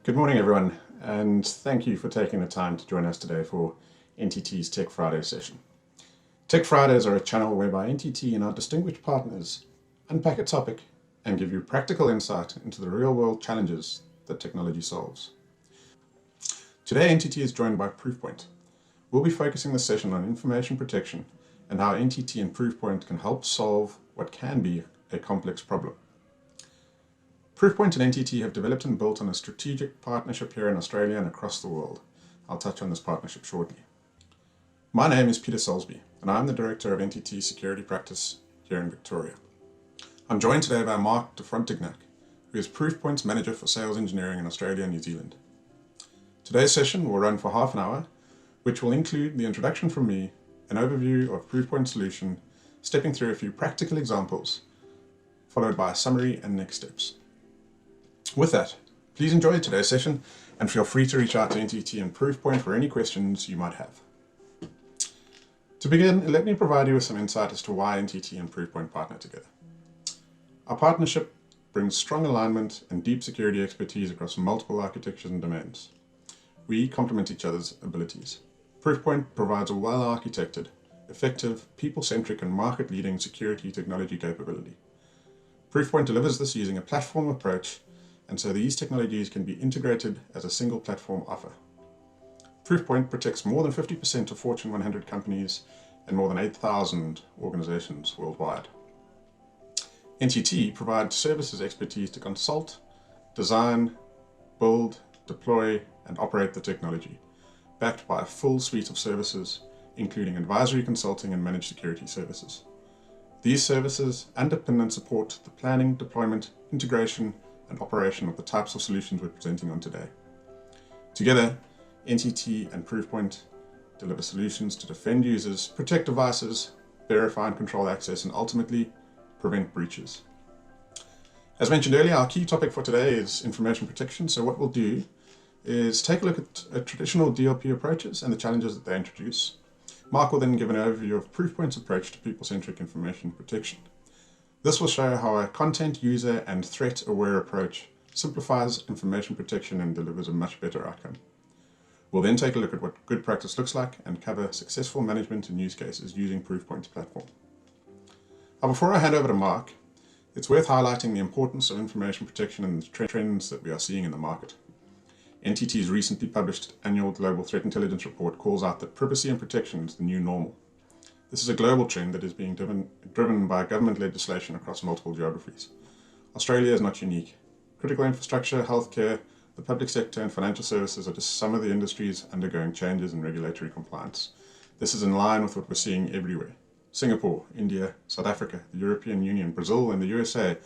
Good morning, everyone, and thank you for taking the time to join us today for NTT's Tech Friday session. Tech Fridays are a channel whereby NTT and our distinguished partners unpack a topic and give you practical insight into the real-world challenges that technology solves. Today, NTT is joined by ProofPoint. We'll be focusing the session on information protection and how NTT and ProofPoint can help solve what can be a complex problem. ProofPoint and NTT have developed and built on a strategic partnership here in Australia and across the world. I'll touch on this partnership shortly. My name is Peter Soulsby, and I'm the Director of NTT Security Practice here in Victoria. I'm joined today by Marc de Frontignac, who is ProofPoint's Manager for Sales Engineering in Australia and New Zealand. Today's session will run for half an hour, which will include the introduction from me, an overview of ProofPoint's solution, stepping through a few practical examples, followed by a summary and next steps. With that, please enjoy today's session and feel free to reach out to NTT and ProofPoint for any questions you might have. To begin, let me provide you with some insight as to why NTT and ProofPoint partner together. Our partnership brings strong alignment and deep security expertise across multiple architectures and domains. We complement each other's abilities. ProofPoint provides a well-architected, effective, people-centric and market-leading security technology capability. ProofPoint delivers this using a platform approach, and so these technologies can be integrated as a single platform offer. ProofPoint protects more than 50% of Fortune 100 companies and more than 8,000 organizations worldwide. NTT provides services expertise to consult, design, build, deploy, and operate the technology, backed by a full suite of services, including advisory consulting and managed security services. These services underpin and support the planning, deployment, integration, and operation of the types of solutions we're presenting on today. Together, NTT and ProofPoint deliver solutions to defend users, protect devices, verify and control access, and ultimately prevent breaches. As mentioned earlier, our key topic for today is information protection. So what we'll do is take a look at traditional DLP approaches and the challenges that they introduce. Marc will then give an overview of ProofPoint's approach to people-centric information protection. This will show how a content, user, and threat-aware approach simplifies information protection and delivers a much better outcome. We'll then take a look at what good practice looks like and cover successful management and use cases using ProofPoint's platform. Now, before I hand over to Marc, it's worth highlighting the importance of information protection and the trends that we are seeing in the market. NTT's recently published annual Global Threat Intelligence Report calls out that privacy and protection is the new normal. This is a global trend that is being driven by government legislation across multiple geographies. Australia is not unique. Critical infrastructure, healthcare, the public sector and financial services are just some of the industries undergoing changes in regulatory compliance. This is in line with what we're seeing everywhere. Singapore, India, South Africa, the European Union, Brazil and the USA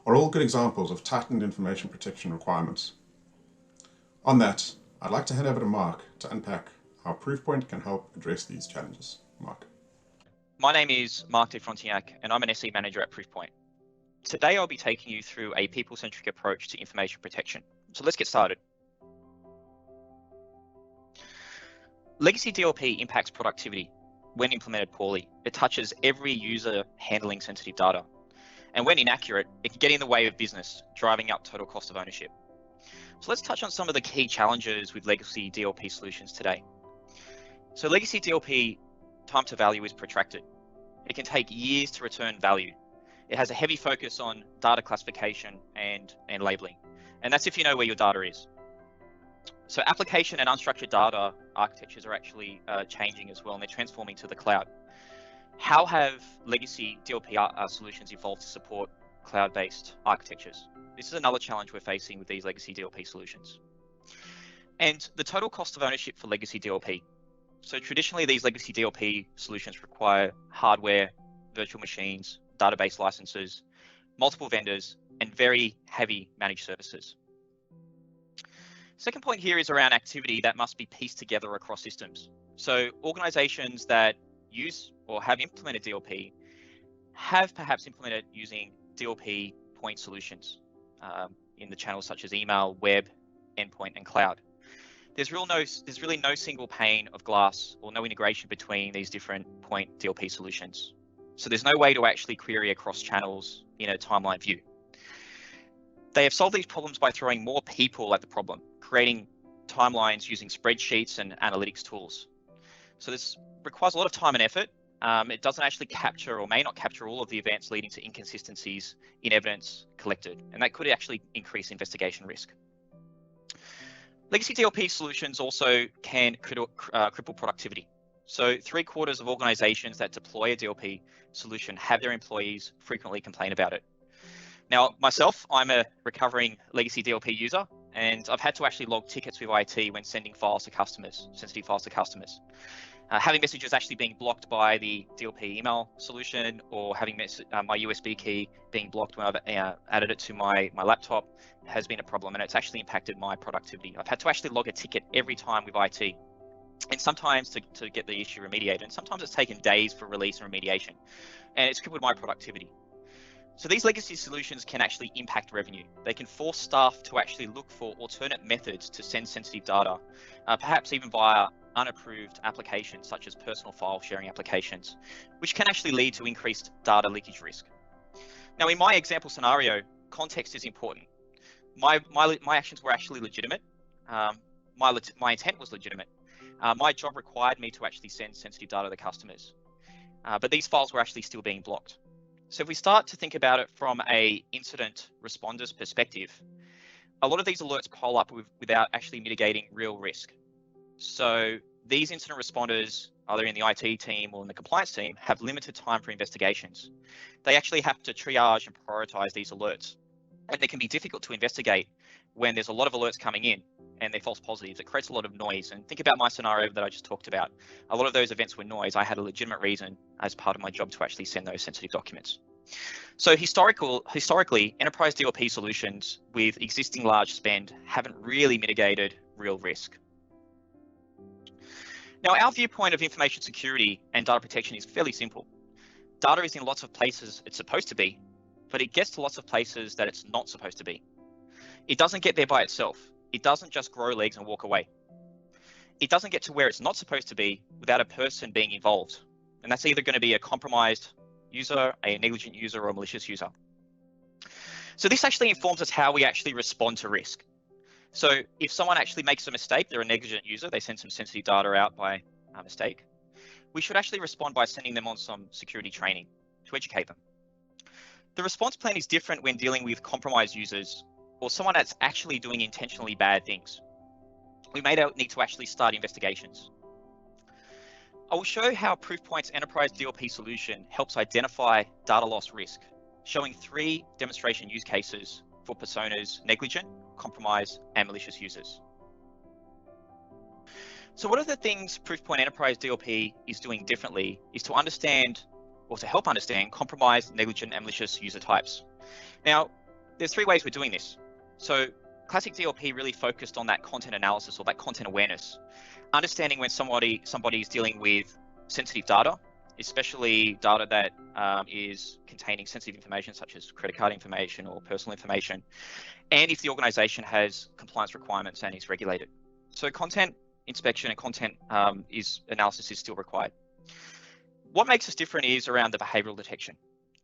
are all good examples of tightened information protection requirements. On that, I'd like to hand over to Marc to unpack how ProofPoint can help address these challenges. Marc. My name is Marc de Frontignac, and I'm an SE Manager at ProofPoint. Today, I'll be taking you through a people-centric approach to information protection. So let's get started. Legacy DLP impacts productivity when implemented poorly. It touches every user handling sensitive data. And when inaccurate, it can get in the way of business, driving up total cost of ownership. So let's touch on some of the key challenges with legacy DLP solutions today. So legacy DLP time to value is protracted. It can take years to return value. It has a heavy focus on data classification and labeling. And that's if you know where your data is. So application and unstructured data architectures are actually changing as well, and they're transforming to the cloud. How have legacy DLP solutions evolved to support cloud-based architectures? This is another challenge we're facing with these legacy DLP solutions. And the total cost of ownership for legacy DLP. So traditionally, these legacy DLP solutions require hardware, virtual machines, database licenses, multiple vendors, and very heavy managed services. Second point here is around activity that must be pieced together across systems. So organizations that use or have implemented DLP have perhaps implemented using DLP point solutions in the channels such as email, web, endpoint, and cloud. There's really no single pane of glass or no integration between these different point DLP solutions. So there's no way to actually query across channels in a timeline view. They have solved these problems by throwing more people at the problem, creating timelines using spreadsheets and analytics tools. So this requires a lot of time and effort. It doesn't actually capture or may not capture all of the events leading to inconsistencies in evidence collected, and that could actually increase investigation risk. Legacy DLP solutions also can cripple productivity. So 3/4 of organizations that deploy a DLP solution have their employees frequently complain about it. Now, myself, I'm a recovering legacy DLP user, and I've had to actually log tickets with IT when sending files to customers, sensitive files to customers. Having messages actually being blocked by the DLP email solution, or having my USB key being blocked when I've added it to my laptop has been a problem, and it's actually impacted my productivity. I've had to actually log a ticket every time with IT, and sometimes to get the issue remediated, and sometimes it's taken days for release and remediation, and it's crippled my productivity. So these legacy solutions can actually impact revenue. They can force staff to actually look for alternate methods to send sensitive data, perhaps even via unapproved applications such as personal file sharing applications, which can actually lead to increased data leakage risk. Now, in my example scenario, context is important. My actions were actually legitimate. My intent was legitimate. My job required me to actually send sensitive data to customers, but these files were actually still being blocked. So if we start to think about it from a incident responder's perspective, a lot of these alerts pile up without actually mitigating real risk. So these incident responders, either in the IT team or in the compliance team, have limited time for investigations. They actually have to triage and prioritize these alerts, and they can be difficult to investigate when there's a lot of alerts coming in and they're false positives. It creates a lot of noise. And think about my scenario that I just talked about. A lot of those events were noise. I had a legitimate reason as part of my job to actually send those sensitive documents. So historically, enterprise DLP solutions with existing large spend haven't really mitigated real risk. Now, our viewpoint of information security and data protection is fairly simple. Data is in lots of places it's supposed to be, but it gets to lots of places that it's not supposed to be. It doesn't get there by itself. It doesn't just grow legs and walk away. It doesn't get to where it's not supposed to be without a person being involved. And that's either going to be a compromised user, a negligent user, or a malicious user. So this actually informs us how we actually respond to risk. So if someone actually makes a mistake, they're a negligent user, they send some sensitive data out by mistake, we should actually respond by sending them on some security training to educate them. The response plan is different when dealing with compromised users or someone that's actually doing intentionally bad things. We may need to actually start investigations. I will show how ProofPoint's enterprise DLP solution helps identify data loss risk, showing 3 demonstration use cases for personas negligent, compromised, and malicious users. So one of the things ProofPoint Enterprise DLP is doing differently is to understand, or to help understand, compromised, negligent, and malicious user types. Now, there's 3 ways we're doing this. So classic DLP really focused on that content analysis or that content awareness, understanding when somebody is dealing with sensitive data, especially data that is containing sensitive information such as credit card information or personal information, and if the organization has compliance requirements and is regulated. So content inspection and content analysis is still required. What makes us different is around the behavioral detection.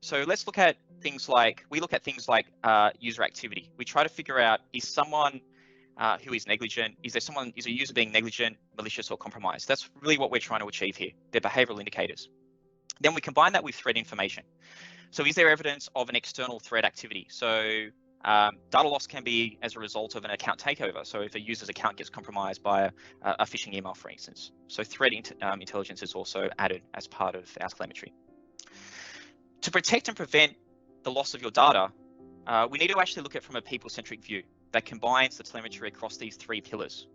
So let's look at things like, user activity. We try to figure out, is someone who is negligent, is a user being negligent, malicious, or compromised? That's really what we're trying to achieve here. They're behavioral indicators. Then we combine that with threat information. So is there evidence of an external threat activity? So data loss can be as a result of an account takeover. So if a user's account gets compromised by a phishing email, for instance. So threat intelligence is also added as part of our telemetry. To protect and prevent the loss of your data, we need to actually look at it from a people-centric view that combines the telemetry across these 3 pillars.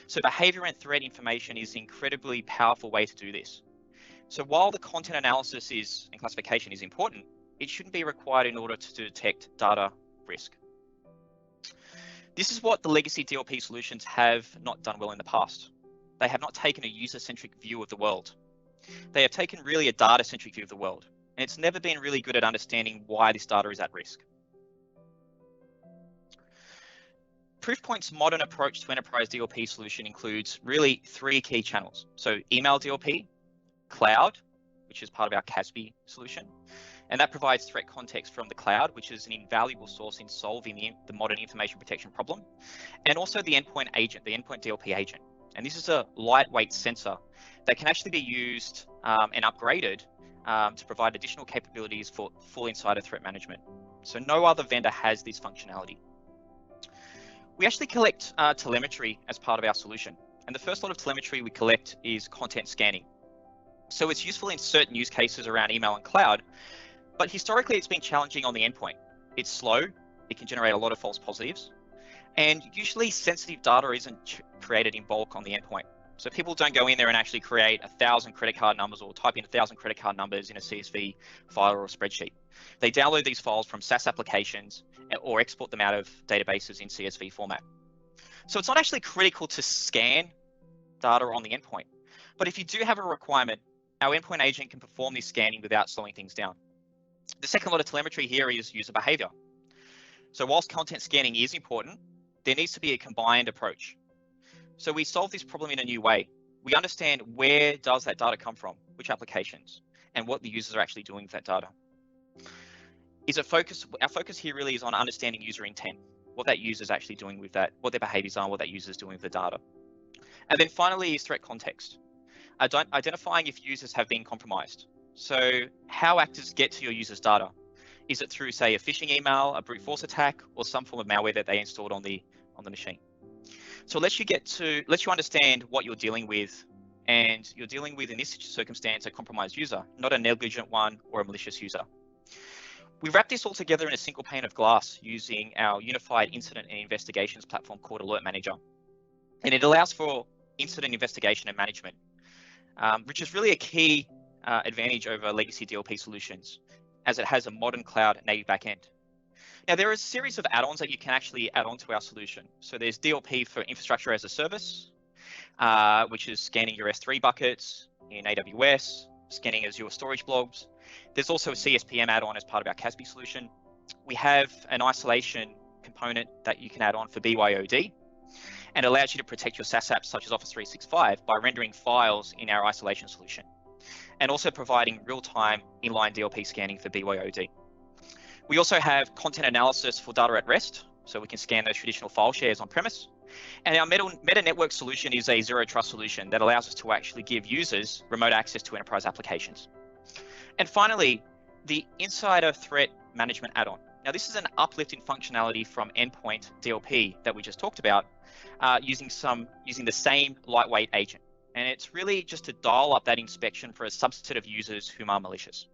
So behavior and threat information is an incredibly powerful way to do this. So while the content analysis and classification is important, it shouldn't be required in order to detect data risk. This is what the legacy DLP solutions have not done well in the past. They have not taken a user-centric view of the world. They have taken really a data-centric view of the world. And it's never been really good at understanding why this data is at risk. ProofPoint's modern approach to enterprise DLP solution includes really 3 key channels. So email DLP, cloud, which is part of our CASB solution, And that provides threat context from the cloud, which is an invaluable source in solving the modern information protection problem. And also the endpoint agent, the endpoint DLP agent. And this is a lightweight sensor that can actually be used and upgraded to provide additional capabilities for full insider threat management. So no other vendor has this functionality. We actually collect telemetry as part of our solution. And the first lot of telemetry we collect is content scanning. So it's useful in certain use cases around email and cloud, but historically it's been challenging on the endpoint. It's slow, it can generate a lot of false positives, and usually sensitive data isn't created in bulk on the endpoint. So people don't go in there and actually create 1,000 credit card numbers or type in 1,000 credit card numbers in a CSV file or a spreadsheet. They download these files from SaaS applications or export them out of databases in CSV format. So it's not actually critical to scan data on the endpoint, but if you do have a requirement, our endpoint agent can perform this scanning without slowing things down. The second lot of telemetry here is user behavior. So whilst content scanning is important, there needs to be a combined approach. So we solve this problem in a new way. We understand where does that data come from, which applications, and what the users are actually doing with that data. Our focus here really is on understanding user intent, what that user is actually doing with that, what their behaviors are, what that user is doing with the data. And then finally is threat context. Identifying if users have been compromised. So how actors get to your user's data. Is it through, say, a phishing email, a brute force attack, or some form of malware that they installed on the machine? So let you understand what you're dealing with, and you're dealing with, in this circumstance, a compromised user, not a negligent one or a malicious user. We wrap this all together in a single pane of glass using our unified incident and investigations platform called Alert Manager. And it allows for incident investigation and management, which is really a key advantage over legacy DLP solutions, as it has a modern cloud native backend. Now, there are a series of add-ons that you can actually add on to our solution. So there's DLP for infrastructure as a service, which is scanning your S3 buckets in AWS, scanning Azure storage blobs. There's also a CSPM add-on as part of our CASB solution. We have an isolation component that you can add on for BYOD, and allows you to protect your SaaS apps such as Office 365 by rendering files in our isolation solution, and also providing real-time inline DLP scanning for BYOD. We also have content analysis for data at rest, so we can scan those traditional file shares on premise. And our Meta Network solution is a zero trust solution that allows us to actually give users remote access to enterprise applications. And finally, the Insider Threat Management add-on. Now, this is an uplift in functionality from Endpoint DLP that we just talked about, using the same lightweight agent. And it's really just to dial up that inspection for a subset of users whom are malicious.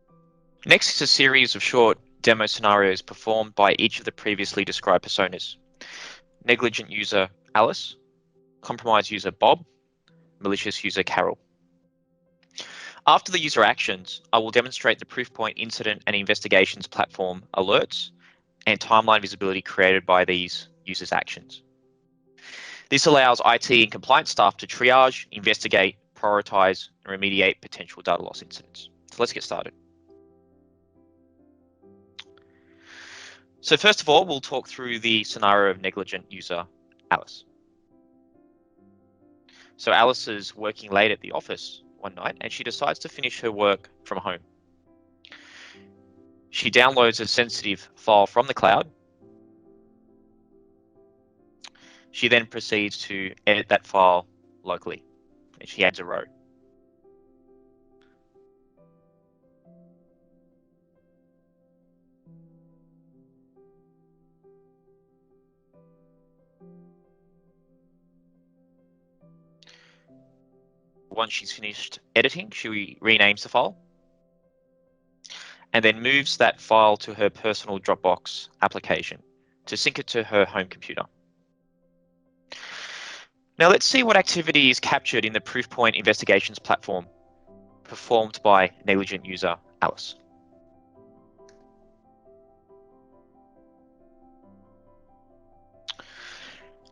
Next is a series of short demo scenarios performed by each of the previously described personas. Negligent user Alice, compromised user Bob, malicious user Carol. After the user actions, I will demonstrate the ProofPoint incident and investigations platform alerts and timeline visibility created by these users' actions. This allows IT and compliance staff to triage, investigate, prioritize, and remediate potential data loss incidents. So let's get started. So first of all, we'll talk through the scenario of negligent user Alice. So Alice is working late at the office one night, and she decides to finish her work from home. She downloads a sensitive file from the cloud. She then proceeds to edit that file locally, and she adds a row. Once she's finished editing, she renames the file and then moves that file to her personal Dropbox application to sync it to her home computer. Now let's see what activity is captured in the ProofPoint investigations platform performed by negligent user Alice.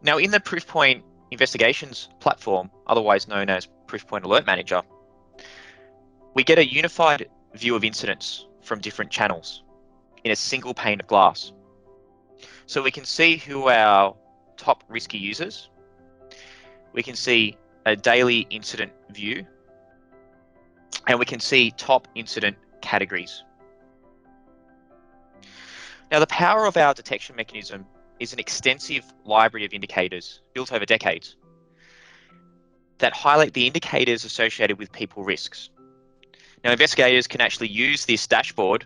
Now in the ProofPoint investigations platform, otherwise known as ProofPoint Alert Manager, we get a unified view of incidents from different channels in a single pane of glass. So we can see who are our top risky users. We can see a daily incident view, and we can see top incident categories. Now, the power of our detection mechanism is an extensive library of indicators built over decades that highlight the indicators associated with people risks. Now, investigators can actually use this dashboard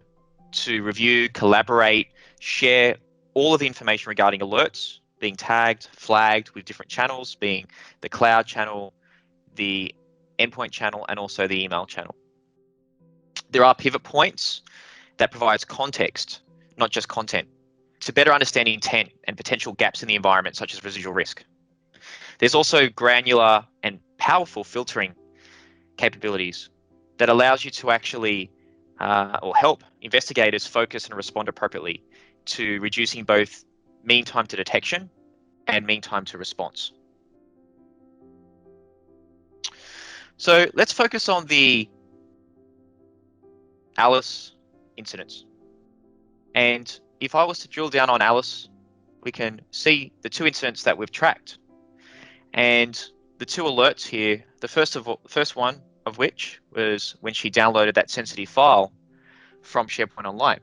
to review, collaborate, share all of the information regarding alerts being tagged, flagged with different channels, being the cloud channel, the endpoint channel, and also the email channel. There are pivot points that provides context, not just content, to better understand intent and potential gaps in the environment, such as residual risk. There's also granular and powerful filtering capabilities that allows you to actually or help investigators focus and respond appropriately to reducing both mean time to detection and mean time to response. So let's focus on the Alice incidents. And if I was to drill down on Alice, we can see the two incidents that we've tracked. And the two alerts here, the first one of which was when she downloaded that sensitive file from SharePoint Online.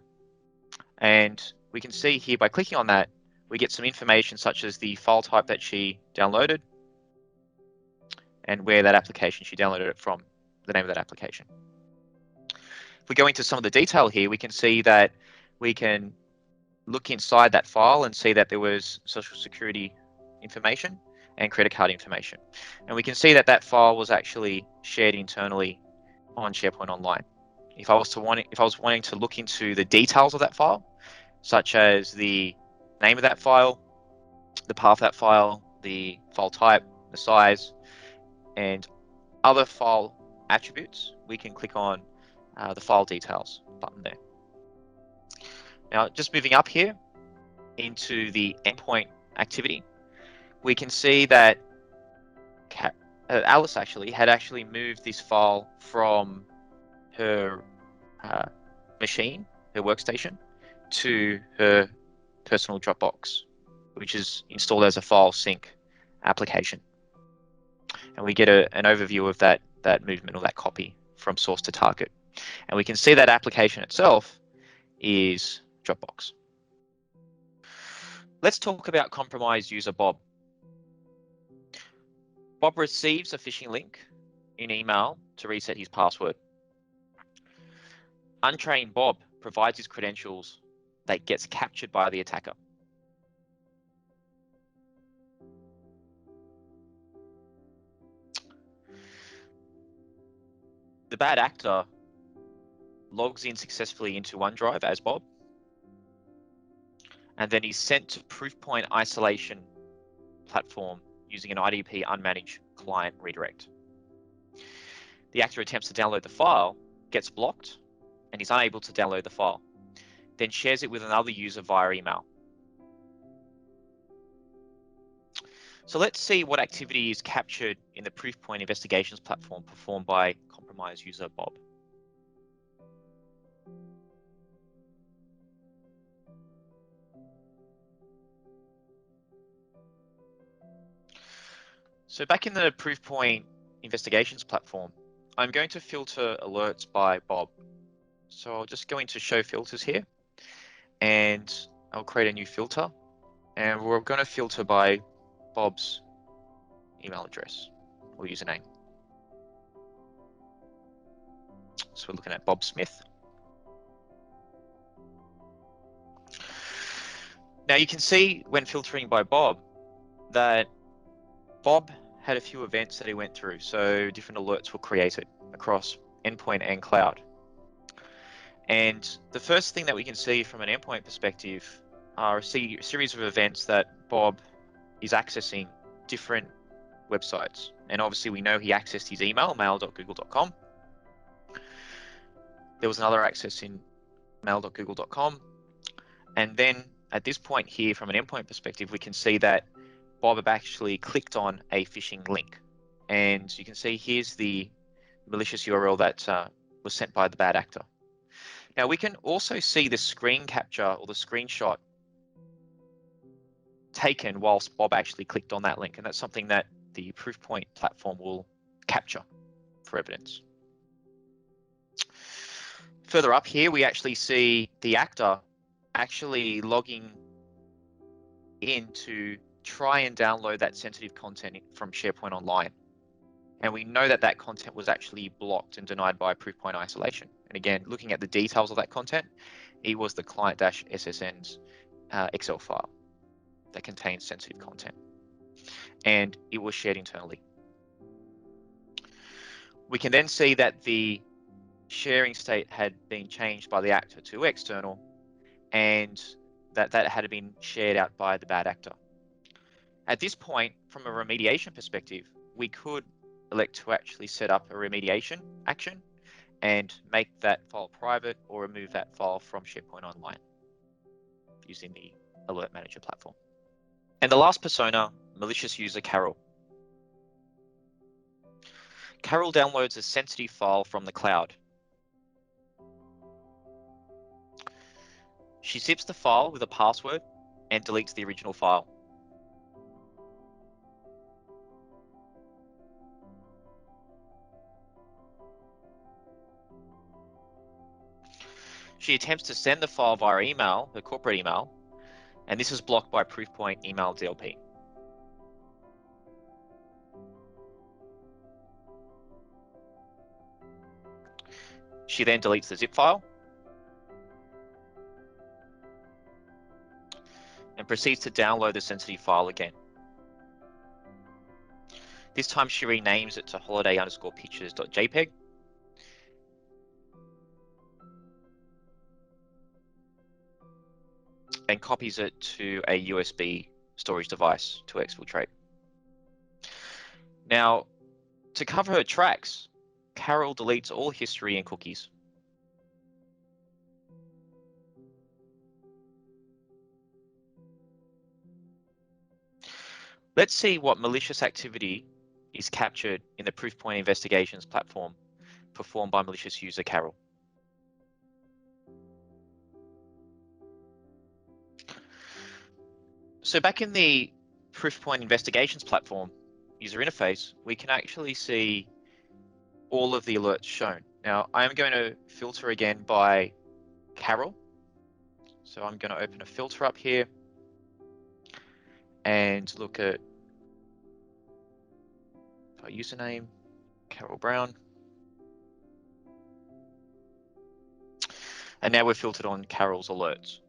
And we can see here by clicking on that, we get some information such as the file type that she downloaded and where that application she downloaded it from, the name of that application. If we go into some of the detail here, we can see that we can look inside that file and see that there was social security information and credit card information. And we can see that that file was actually shared internally on SharePoint Online. If I was wanting to look into the details of that file, such as the name of that file, the path of that file, the file type, the size, and other file attributes, we can click on the file details button there. Now, just moving up here into the endpoint activity, we can see that Alice had moved this file from her machine, her workstation, to her personal Dropbox, which is installed as a file sync application. And we get an overview of that movement or that copy from source to target. And we can see that application itself is Dropbox. Let's talk about compromised user Bob. Bob receives a phishing link in email to reset his password. Untrained Bob provides his credentials that gets captured by the attacker. The bad actor logs in successfully into OneDrive as Bob, and then he's sent to ProofPoint isolation platform using an IDP unmanaged client redirect. The actor attempts to download the file, gets blocked, and is unable to download the file, then shares it with another user via email. So let's see what activity is captured in the ProofPoint investigations platform performed by compromised user Bob. So back in the ProofPoint investigations platform, I'm going to filter alerts by Bob. So I'll just go into show filters here, and I'll create a new filter, and we're going to filter by Bob's email address or username. So we're looking at Bob Smith. Now you can see when filtering by Bob that Bob had a few events that he went through. So different alerts were created across endpoint and cloud. And the first thing that we can see from an endpoint perspective are a series of events that Bob is accessing different websites. And obviously we know he accessed his email, mail.google.com. There was another access in mail.google.com. And then at this point here, from an endpoint perspective, we can see that Bob had actually clicked on a phishing link. And you can see here's the malicious URL that was sent by the bad actor. Now we can also see the screen capture or the screenshot taken whilst Bob actually clicked on that link. And that's something that the ProofPoint platform will capture for evidence. Further up here, we actually see the actor actually logging in to try and download that sensitive content from SharePoint Online. And we know that that content was actually blocked and denied by ProofPoint isolation. And again, looking at the details of that content, it was the client-SSN's Excel file that contains sensitive content. And it was shared internally. We can then see that the sharing state had been changed by the actor to external, and that had been shared out by the bad actor. At this point, from a remediation perspective, we could elect to actually set up a remediation action and make that file private or remove that file from SharePoint Online using the Alert Manager platform. And the last persona, malicious user Carol. Carol downloads a sensitive file from the cloud. She zips the file with a password and deletes the original file. She attempts to send the file via email, her corporate email, and this is blocked by ProofPoint email DLP. She then deletes the zip file and proceeds to download the sensitive file again. This time she renames it to holiday_pictures.jpg. And copies it to a USB storage device to exfiltrate. Now, to cover her tracks, Carol deletes all history and cookies. Let's see what malicious activity is captured in the ProofPoint investigations platform performed by malicious user Carol. So back in the ProofPoint investigations platform user interface, we can actually see all of the alerts shown. Now, I'm going to filter again by Carol. So I'm going to open a filter up here and look at our username, Carol Brown. And now we're filtered on Carol's alerts.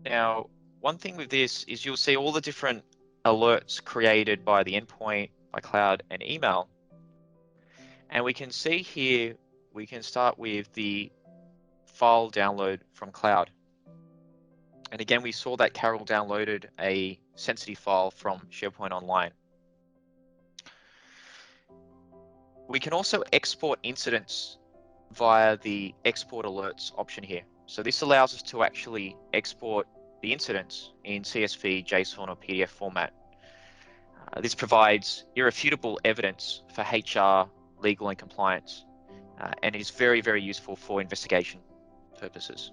Now, one thing with this is you'll see all the different alerts created by the endpoint, by cloud and email. And we can see here, we can start with the file download from cloud. And again, we saw that Carol downloaded a sensitive file from SharePoint Online. We can also export incidents via the export alerts option here. So this allows us to actually export the incidents in CSV, JSON, or PDF format. This provides irrefutable evidence for HR, legal, and compliance, and is very, very useful for investigation purposes.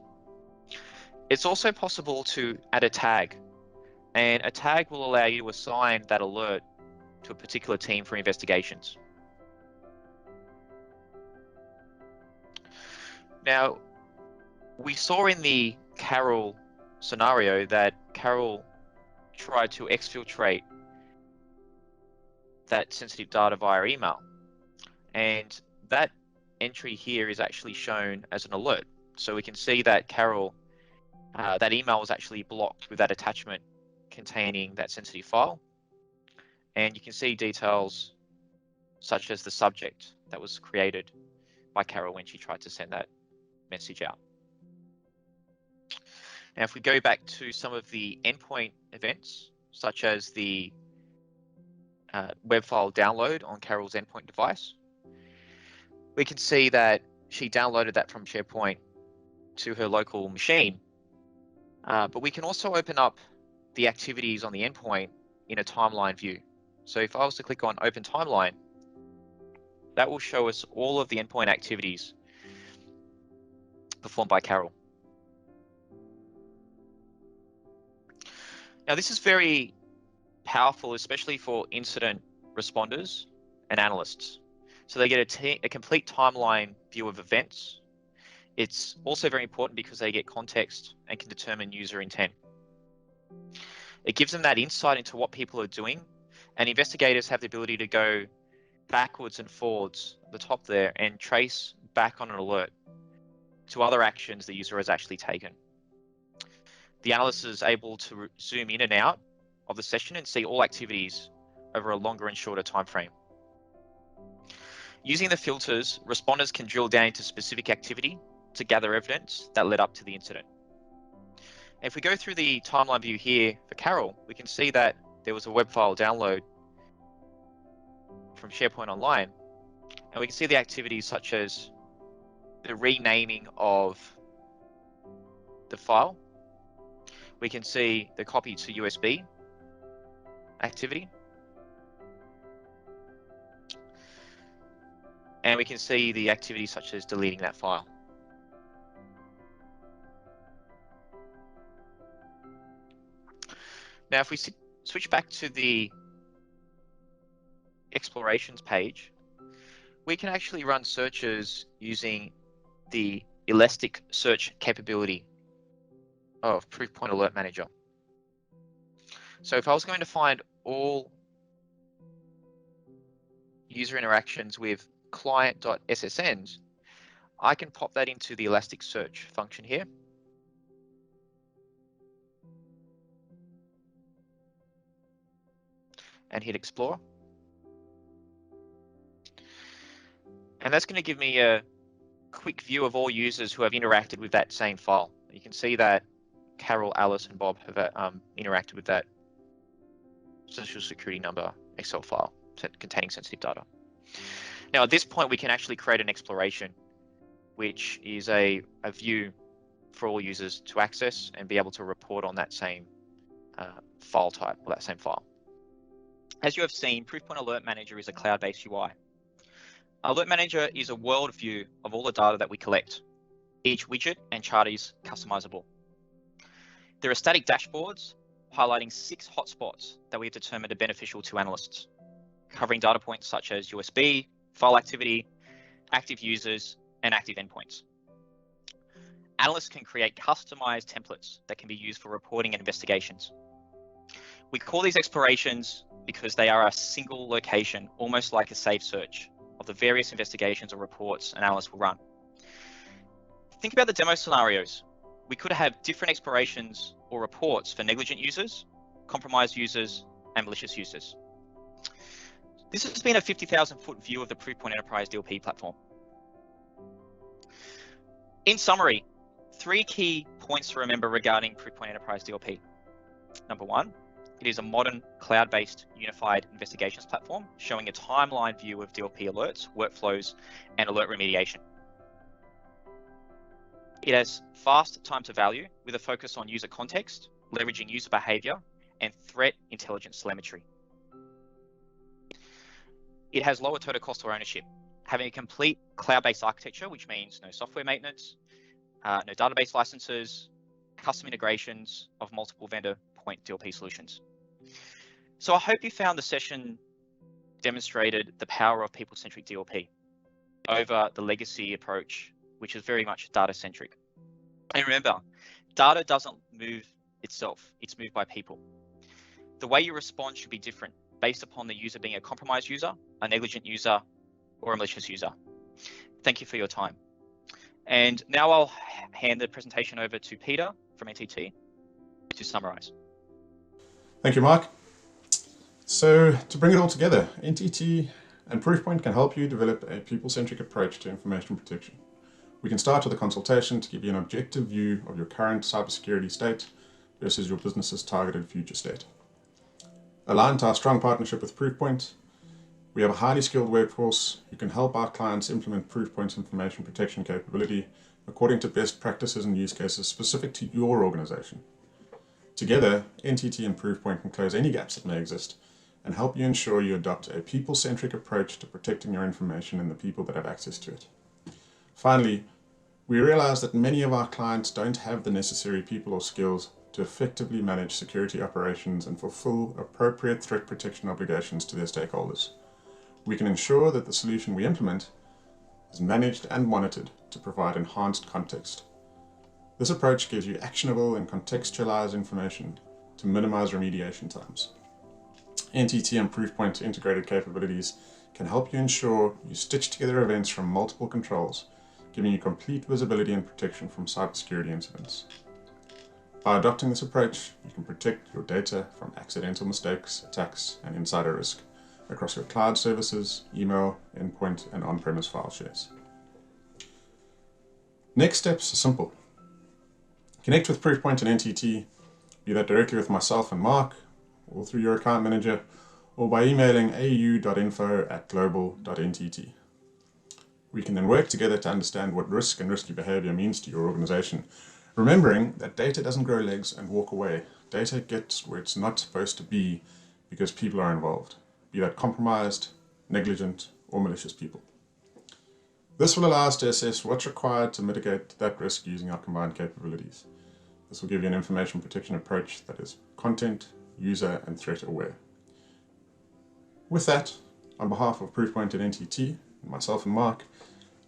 It's also possible to add a tag, and a tag will allow you to assign that alert to a particular team for investigations. Now, we saw in the Carol scenario that Carol tried to exfiltrate that sensitive data via email, and that entry here is actually shown as an alert. So we can see that Carol, that email was actually blocked with that attachment containing that sensitive file, and you can see details such as the subject that was created by Carol when she tried to send that message out. Now, if we go back to some of the endpoint events, such as the web file download on Carol's endpoint device, we can see that she downloaded that from SharePoint to her local machine. But we can also open up the activities on the endpoint in a timeline view. So if I was to click on Open Timeline, that will show us all of the endpoint activities performed by Carol. Now, this is very powerful, especially for incident responders and analysts. So they get a complete timeline view of events, It's also very important because they get context and can determine user intent. It gives them that insight into what people are doing, and investigators have the ability to go backwards and forwards, the top there, and trace back on an alert to other actions the user has actually taken. The analyst is able to zoom in and out of the session and see all activities over a longer and shorter time frame. Using the filters, responders can drill down into specific activity to gather evidence that led up to the incident. And if we go through the timeline view here for Carol, we can see that there was a web file download from SharePoint Online, and we can see the activities such as the renaming of the file. We can see the copy to USB activity. And we can see the activities such as deleting that file. Now, if we switch back to the explorations page, we can actually run searches using the elastic search capability of ProofPoint Alert Manager. So if I was going to find all user interactions with client.ssns, I can pop that into the elastic search function here. And hit explore. And that's going to give me a quick view of all users who have interacted with that same file. You can see that Carol, Alice, and Bob have interacted with that social security number Excel file containing sensitive data. Now, at this point, we can actually create an exploration, which is a view for all users to access and be able to report on that same file type or that same file. As you have seen, ProofPoint Alert Manager is a cloud-based UI. Alert Manager is a world view of all the data that we collect. Each widget and chart is customizable. There are static dashboards highlighting 6 hotspots that we have determined are beneficial to analysts, covering data points such as USB, file activity, active users, and active endpoints. Analysts can create customized templates that can be used for reporting and investigations. We call these explorations because they are a single location, almost like a safe search of the various investigations or reports an analyst will run. Think about the demo scenarios. We could have different explorations or reports for negligent users, compromised users, and malicious users. This has been a 50,000-foot view of the ProofPoint Enterprise DLP platform. In summary, 3 key points to remember regarding ProofPoint Enterprise DLP. Number 1, it is a modern cloud-based unified investigations platform showing a timeline view of DLP alerts, workflows, and alert remediation. It has fast time to value with a focus on user context, leveraging user behavior, and threat intelligence telemetry. It has lower total cost of ownership, having a complete cloud-based architecture, which means no software maintenance, no database licenses, custom integrations of multiple vendor point DLP solutions. So I hope you found the session demonstrated the power of people-centric DLP over the legacy approach, which is very much data-centric. And remember, data doesn't move itself, it's moved by people. The way you respond should be different based upon the user being a compromised user, a negligent user, or a malicious user. Thank you for your time. And now I'll hand the presentation over to Peter from NTT to summarize. Thank you, Marc. So to bring it all together, NTT and ProofPoint can help you develop a people-centric approach to information protection. We can start with a consultation to give you an objective view of your current cybersecurity state versus your business's targeted future state. Aligned to our strong partnership with ProofPoint, we have a highly skilled workforce who can help our clients implement ProofPoint's information protection capability according to best practices and use cases specific to your organization. Together, NTT and ProofPoint can close any gaps that may exist and help you ensure you adopt a people-centric approach to protecting your information and the people that have access to it. Finally, we realize that many of our clients don't have the necessary people or skills to effectively manage security operations and fulfill appropriate threat protection obligations to their stakeholders. We can ensure that the solution we implement is managed and monitored to provide enhanced context. This approach gives you actionable and contextualized information to minimize remediation times. NTT and ProofPoint integrated capabilities can help you ensure you stitch together events from multiple controls, giving you complete visibility and protection from cybersecurity incidents. By adopting this approach, you can protect your data from accidental mistakes, attacks, and insider risk across your cloud services, email, endpoint, and on-premise file shares. Next steps are simple. Connect with ProofPoint and NTT, be that directly with myself and Marc, or through your account manager, or by emailing au.info@global.ntt. We can then work together to understand what risk and risky behavior means to your organization, remembering that data doesn't grow legs and walk away. Data gets where it's not supposed to be because people are involved, be that compromised, negligent, or malicious people. This will allow us to assess what's required to mitigate that risk using our combined capabilities. This will give you an information protection approach that is content, user, and threat aware. With that, on behalf of ProofPoint and NTT, and myself and Marc,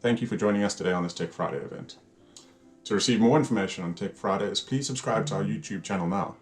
thank you for joining us today on this Tech Friday event. To receive more information on Tech Fridays, please subscribe to our YouTube channel now.